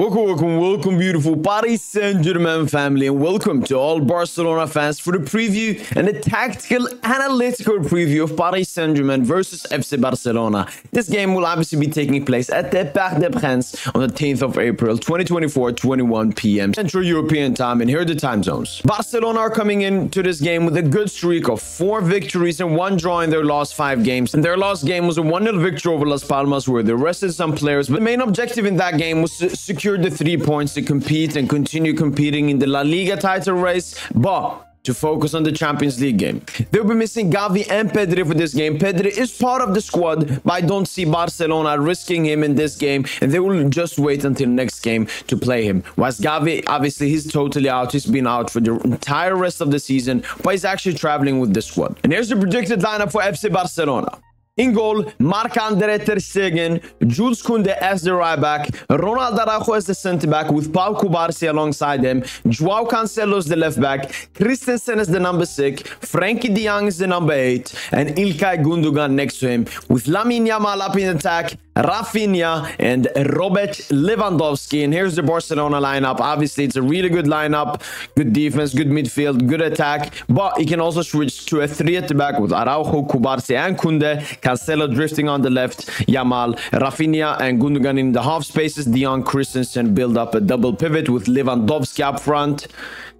Welcome, beautiful Paris Saint-Germain family, and welcome to all Barcelona fans for the preview and the tactical analytical preview of Paris Saint-Germain versus FC Barcelona. This game will obviously be taking place at the Parc des Princes on the 10th of April, 2024, 21 p.m. Central European time, and here are the time zones. Barcelona are coming into this game with a good streak of 4 victories and 1 draw in their last 5 games. And their last game was a 1-0 victory over Las Palmas, where they rested some players, but the main objective in that game was to secure the 3 points to compete and continue competing in the La Liga title race, but to focus on the Champions League game. They'll be missing Gavi and Pedri for this game. Pedri is part of the squad, but I don't see Barcelona risking him in this game, and they will just wait until next game to play him. Whilst Gavi, obviously, he's totally out. He's been out for the entire rest of the season, but he's actually traveling with the squad. And here's the predicted lineup for FC Barcelona. In goal, Marc-André ter Stegen, Jules Koundé as the right back, Ronald Araujo as the centre back with Pau Cubarsí alongside him, João Cancelo as the left back, Christensen as the number 6, Frenkie de Jong as the number 8, and Ilkay Gundogan next to him, with Lamine Yamal up in attack, Rafinha and Robert Lewandowski. And here's the Barcelona lineup. Obviously, it's a really good lineup, good defense, good midfield, good attack, but you can also switch to a 3 at the back with Araujo, Cubarsí and Koundé, Cancelo drifting on the left, Yamal, Rafinha and Gundogan in the half spaces, De Jong, Christensen build up a double pivot with Lewandowski up front.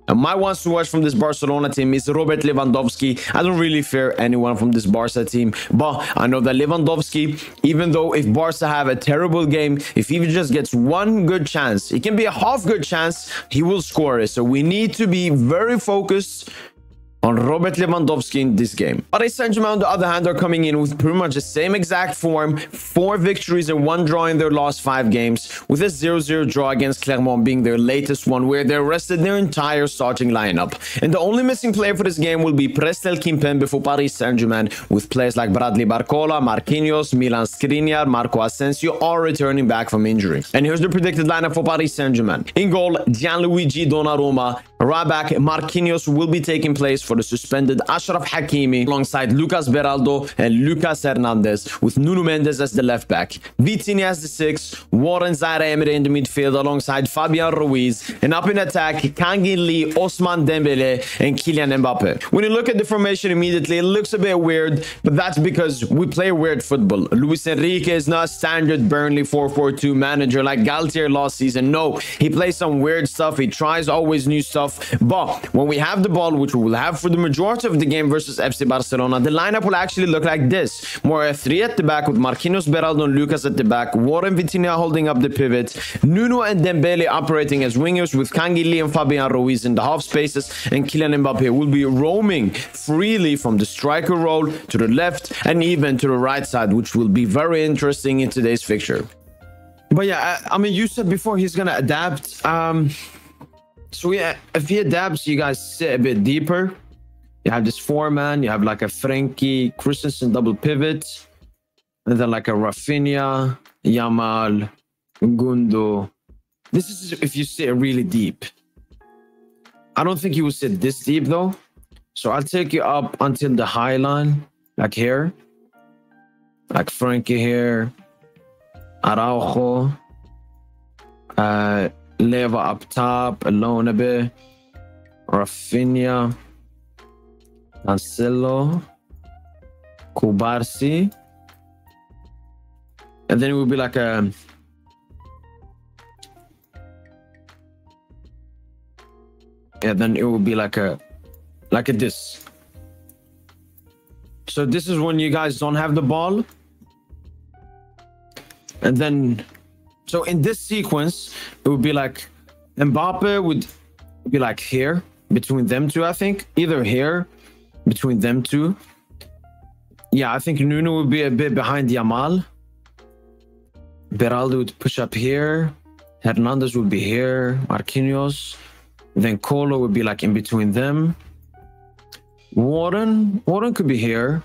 And my ones to watch from this Barcelona team is Robert Lewandowski. I don't really fear anyone from this Barca team, but I know that Lewandowski, even though if Barca have a terrible game, if he just gets one good chance, it can be a half good chance, he will score it. So we need to be very focused on Robert Lewandowski in this game. Paris Saint-Germain, on the other hand, are coming in with pretty much the same exact form. 4 victories and 1 draw in their last 5 games, with a 0-0 draw against Clermont being their latest one, where they rested their entire starting lineup. And the only missing player for this game will be Prestel Kimpembe for Paris Saint-Germain, with players like Bradley Barcola, Marquinhos, Milan Skriniar, Marco Asensio all returning back from injury. And here's the predicted lineup for Paris Saint-Germain. In goal, Gianluigi Donnarumma. Right back, Marquinhos will be taking place for the suspended Achraf Hakimi alongside Lucas Beraldo and Lucas Hernandez, with Nuno Mendes as the left back, Vitinha as the 6, Warren Zaire-Emery in the midfield alongside Fabian Ruiz, and up in attack, Kangin Lee, Ousmane Dembele and Kylian Mbappe. When you look at the formation immediately, it looks a bit weird, but that's because we play weird football. Luis Enrique is not a standard Burnley 4-4-2 manager like Galtier last season. No, he plays some weird stuff. He tries always new stuff. But when we have the ball, which we will have for the majority of the game versus FC Barcelona, the lineup will actually look like this. More a 3 at the back with Marquinhos, Beraldo and Lucas at the back, Warren Vitinha holding up the pivot, Nuno and Dembele operating as wingers with Kangin Lee and Fabian Ruiz in the half spaces, and Kylian Mbappe will be roaming freely from the striker role to the left and even to the right side, which will be very interesting in today's fixture. But yeah, I mean, you said before he's gonna adapt. So yeah, if he adapts, you guys sit a bit deeper. You have this 4-man, you have like a Frenkie, Christensen double pivot, and then like a Rafinha, Yamal, Gundo. This is if you sit really deep. I don't think you will sit this deep though. So I'll take you up until the high line, like here. Like Frenkie here, Araujo, Leva up top, alone a bit, Rafinha, Cancelo, Cubarsí, and then it will be like a then it will be like a this. So this is when you guys don't have the ball, and then. So in this sequence, it would be like Mbappe would be like here between them two, I think. Either here between them two. Yeah, I think Nuno would be a bit behind Yamal. Beraldo would push up here. Hernandez would be here. Marquinhos. Then Colo would be like in between them. Warren could be here.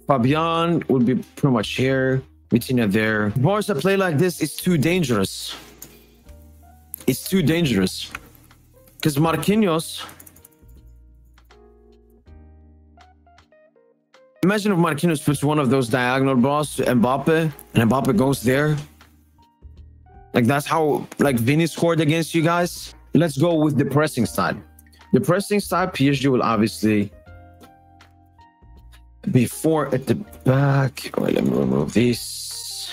Fabian would be pretty much here. Vitinha there. Barca play like this is too dangerous. It's too dangerous. Because Marquinhos... Imagine if Marquinhos puts one of those diagonal balls to Mbappe, and Mbappe goes there. Like that's how like Vinny scored against you guys. Let's go with the pressing side. The pressing side, PSG will obviously be 4 at the back. Wait, let me remove this.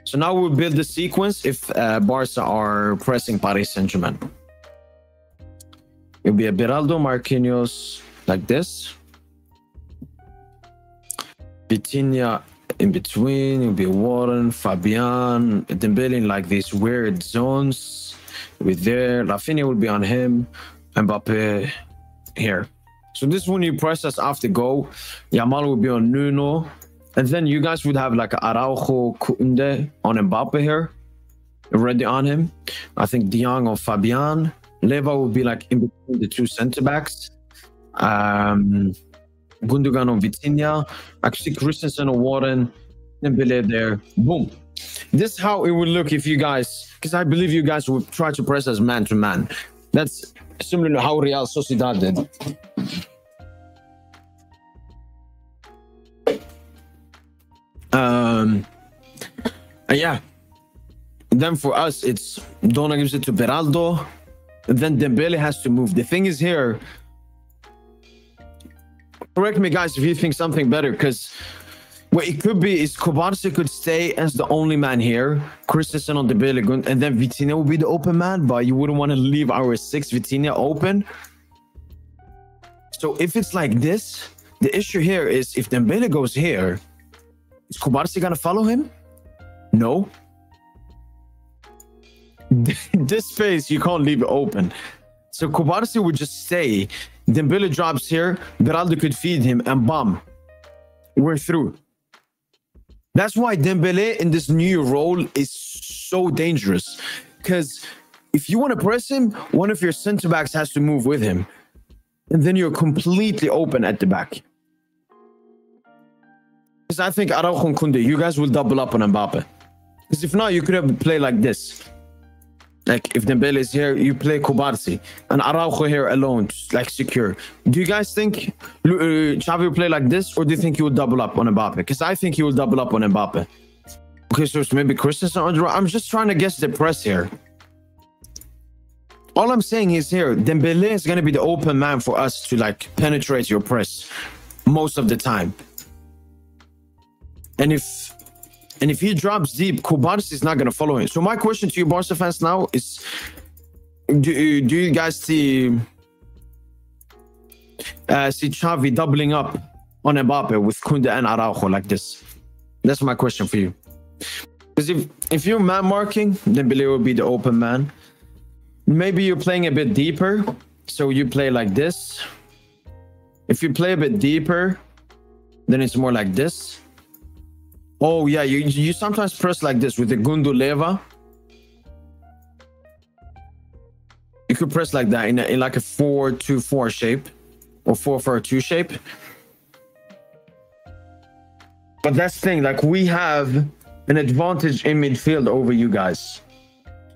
So now we'll build the sequence if Barca are pressing Paris Saint-Germain. It'll be a Beraldo, Marquinhos like this. Vitinha in between. It'll be Warren, Fabian, Dembele in like these weird zones. With there, Rafinha will be on him. Mbappe here. So this is when you press us after goal. Yamal will be on Nuno. And then you guys would have like Araujo, Kunde on Mbappe here. Already on him. I think De Jong on Fabian. Leva will be like in between the two center-backs. Gundogan on Vitinha. Actually, Christensen on Warren. Dembele there. Boom. This is how it would look if you guys... Because I believe you guys would try to press us man-to-man. That's similar to how Real Sociedad did. And yeah, then for us it's Donna gives it to Beraldo, and then Dembele has to move. The thing is here, correct me guys if you think something better, because what it could be is Kobarsi could stay as the only man here, Christensen on Dembele, and then Vitinha will be the open man, but you wouldn't want to leave our 6 Vitinha open. So if it's like this, the issue here is if Dembele goes here, is Kobarsi gonna follow him? No. This space you can't leave it open. So Kobarsi would just stay. Dembele drops here, Beraldo could feed him, and bam, we're through. That's why Dembele in this new role is so dangerous. Because if you want to press him, one of your center backs has to move with him. And then you're completely open at the back. Because I think Araujo and Kunde, you guys will double up on Mbappe. Because if not, you could have played like this. Like if Dembele is here, you play Kobarsi and Araujo here alone, like secure. Do you guys think Xavi will play like this, or do you think he will double up on Mbappe? Because I think he will double up on Mbappe. Okay, so it's maybe Christensen on the right. I'm just trying to guess the press here. All I'm saying is here, Dembele is going to be the open man for us to like penetrate your press most of the time. And if he drops deep, Kobarsi is not going to follow him. So my question to you Barca fans now is, do you guys see Xavi doubling up on Mbappe with Kunde and Araujo like this? That's my question for you. Because if you're man marking, Dembele will be the open man. Maybe you're playing a bit deeper, so you play like this. If you play a bit deeper, then it's more like this. Oh yeah, you sometimes press like this with the Gundu Leva. You could press like that in like a 4-2-4 shape or 4-4-2 shape. But that's the thing, like we have an advantage in midfield over you guys.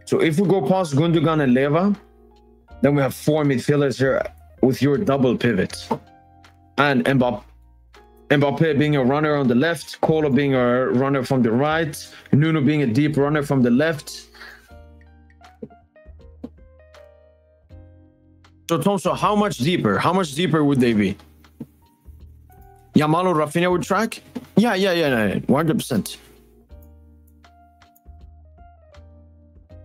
So if we go past Gundogan and Leva, then we have 4 midfielders here with your double pivot. And Mbappe being a runner on the left, Kolo being a runner from the right, Nuno being a deep runner from the left. So Tomso, how much deeper? How much deeper would they be? Yamal or Rafinha would track? Yeah, 100%.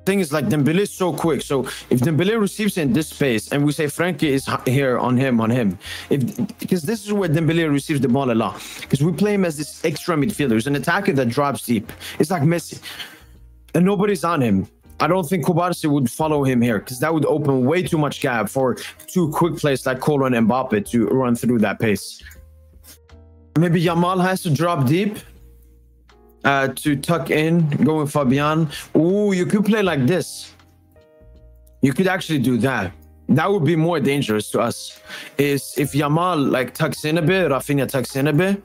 Thing is like Dembele is so quick, so if Dembele receives in this space and we say Frankie is here on him, because this is where Dembele receives the ball a lot, because we play him as this extra midfielder. He's an attacker that drops deep. It's like Messi and nobody's on him. I don't think Kobarsi would follow him here, because that would open way too much gap for 2 quick players like Kolo and Mbappe to run through that pace. Maybe Yamal has to drop deep to tuck in, go with Fabian. Ooh, you could play like this. You could actually do that. That would be more dangerous to us. Is if Yamal like tucks in a bit, Rafinha tucks in a bit.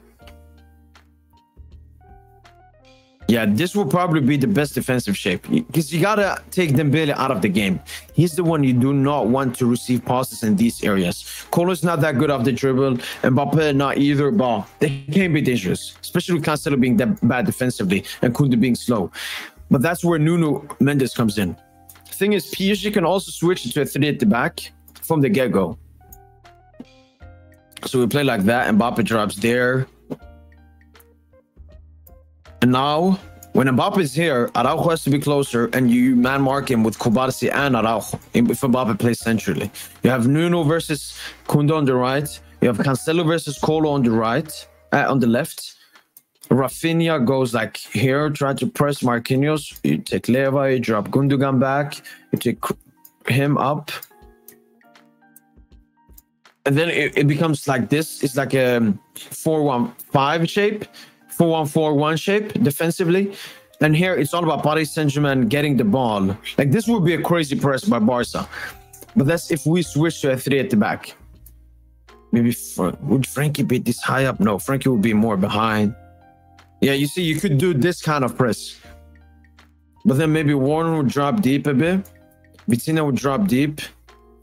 Yeah, this will probably be the best defensive shape, because you gotta take Dembele out of the game. He's the one you do not want to receive passes in these areas. Kolo's not that good off the dribble, and Mbappe not either, but they can be dangerous, especially with Cancelo being that bad defensively and Kunde being slow. But that's where Nuno Mendes comes in. The thing is, PSG can also switch to a 3 at the back from the get-go. So we play like that. Mbappe drops there. And now, when Mbappe is here, Araujo has to be closer, and you man mark him with Kubarsi and Araujo if Mbappe plays centrally. You have Nuno versus Koundé on the right. You have Cancelo versus Colo on the right, on the left. Rafinha goes like here, try to press Marquinhos. You take Leva, you drop Gundogan back, you take him up. And then it becomes like this. It's like a 4-1-5 shape, 4-1-4-1 shape defensively. And here it's all about Paris Saint-Germain getting the ball. Like this would be a crazy press by Barca. But that's if we switch to a 3 at the back. Maybe would Frankie be this high up? No, Frankie would be more behind. Yeah, you see, you could do this kind of press. But then maybe Warner would drop deep a bit. Vitinha would drop deep.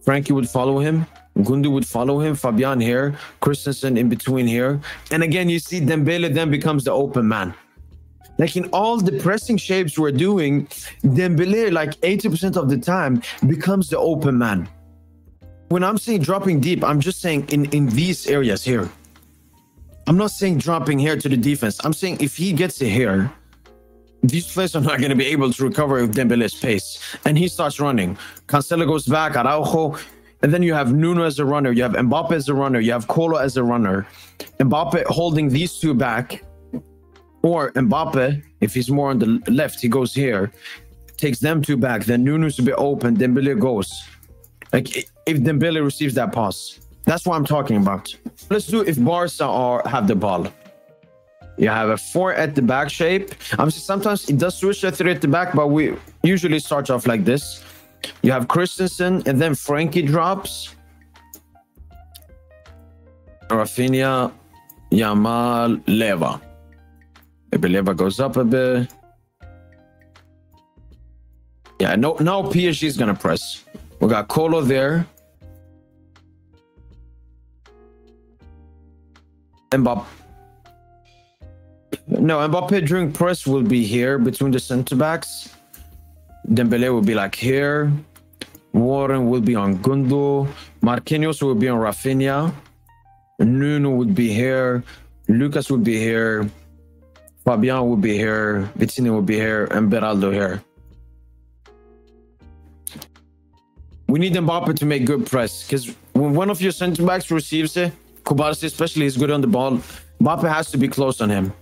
Frankie would follow him. Gundu would follow him. Fabian here. Christensen in between here. And again, you see Dembele then becomes the open man. Like in all the pressing shapes we're doing, Dembele, like 80% of the time, becomes the open man. When I'm saying dropping deep, I'm just saying in these areas here. I'm not saying dropping here to the defense. I'm saying if he gets it here, these players are not going to be able to recover with Dembele's pace. And he starts running. Cancelo goes back, Araujo. And then you have Nuno as a runner. You have Mbappe as a runner. You have Colo as a runner. Mbappe holding these two back. Or Mbappe, if he's more on the left, he goes here. Takes them two back. Then Nuno's a bit open. Dembele goes. Like if Dembele receives that pass. That's what I'm talking about. Let's do if Barca have the ball. You have a 4 at the back shape. Obviously, sometimes it does switch to 3 at the back, but we usually start off like this. You have Christensen, and then Frankie drops. Rafinha, Yamal, Leva. Maybe Leva goes up a bit. Yeah, now PSG is going to press. We got Colo there. Mbappe. No, Mbappe during press will be here between the center backs. Dembele will be like here. Warren will be on Gundo. Marquinhos will be on Rafinha. Nuno would be here. Lucas would be here. Fabian would be here. Vitinha will be here. And Beraldo here. We need Mbappe to make good press. Because when one of your center backs receives it, Kubarsi especially is good on the ball. Mbappe has to be close on him.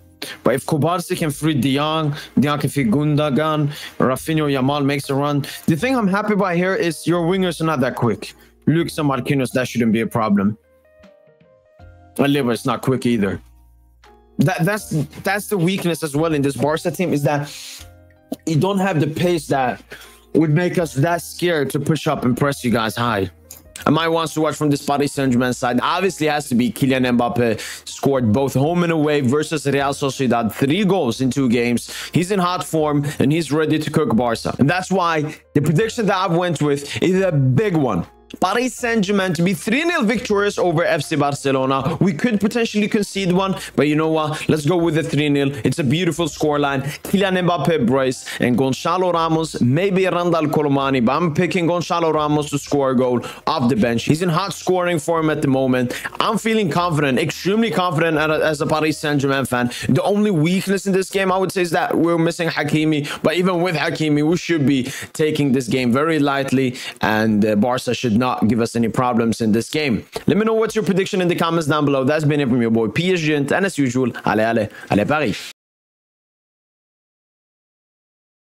But if Kubarsi can free De Jong can free Gundogan, Rafinha, Yamal makes a run. The thing I'm happy about here is your wingers are not that quick. Lucas and Marquinhos, that shouldn't be a problem. And Leva is not quick either. That's the weakness as well in this Barca team, is that you don't have the pace that would make us that scared to push up and press you guys high. And I wants to watch from this Paris Saint-Germain side obviously has to be Kylian Mbappe. Scored both home and away versus Real Sociedad. 3 goals in 2 games. He's in hot form and he's ready to cook Barca. And that's why the prediction that I went with is a big one. Paris Saint-Germain to be 3-0 victorious over FC Barcelona. We could potentially concede one, but you know what? Let's go with the 3-0. It's a beautiful scoreline. Kylian Mbappe brace and Gonçalo Ramos, maybe Randal Colomani, but I'm picking Gonçalo Ramos to score a goal off the bench. He's in hot scoring form at the moment. I'm feeling confident, extremely confident as a Paris Saint-Germain fan. The only weakness in this game, I would say, is that we're missing Hakimi, but even with Hakimi, we should be taking this game very lightly, and Barca should not give us any problems in this game. Let me know what's your prediction in the comments down below. That's been it from your boy PSG, and as usual, allez Paris.